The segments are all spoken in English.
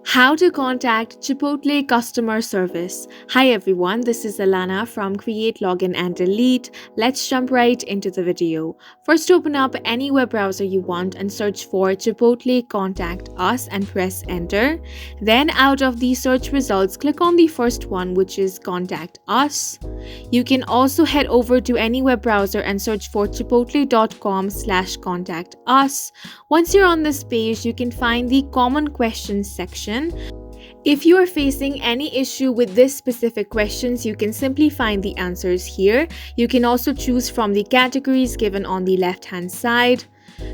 How to contact Chipotle Customer Service. Hi everyone, this is Alana from Create, Login and Delete. Let's jump right into the video. First, open up any web browser you want and search for Chipotle Contact Us and press enter. Then out of the search results, click on the first one, which is Contact Us. You can also head over to any web browser and search for chipotle.com/contact us. Once you're on this page, you can find the common questions section. If you are facing any issue with this specific questions, you can simply find the answers here. You can also choose from the categories given on the left hand side.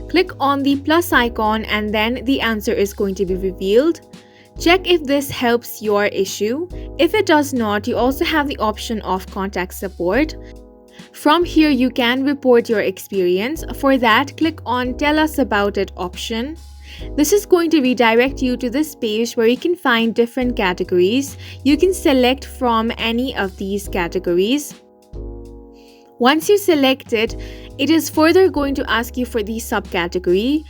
Click on the plus icon and then the answer is going to be revealed. Check if this helps your issue. If it does not, you also have the option of contact support. From here, you can report your experience. For that, click on Tell Us About It option. This is going to redirect you to this page where you can find different categories. You can select from any of these categories. Once you select it, it is further going to ask you for the subcategory.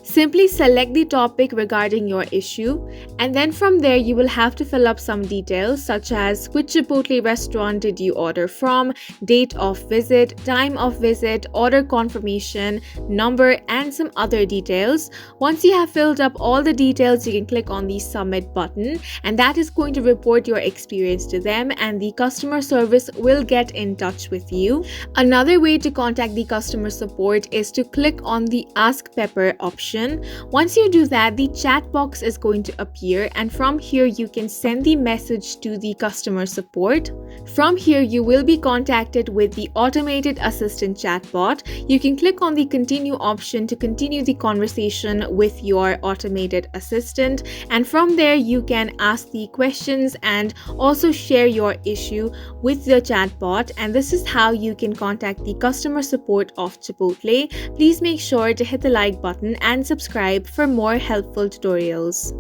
Simply select the topic regarding your issue, and then from there you will have to fill up some details such as which Chipotle restaurant did you order from, date of visit, time of visit, order confirmation, number, and some other details. Once you have filled up all the details, you can click on the submit button, and that is going to report your experience to them, and the customer service will get in touch with you. Another way to contact the customer support is to click on the Ask Pepper option. Once you do that, the chat box is going to appear, and from here you can send the message to the customer support. From here you will be contacted with the automated assistant chatbot. You can click on the continue option to continue the conversation with your automated assistant, and from there you can ask the questions and also share your issue with the chatbot, and this is how you can contact the customer support of Chipotle. Please make sure to hit the like button and subscribe for more helpful tutorials.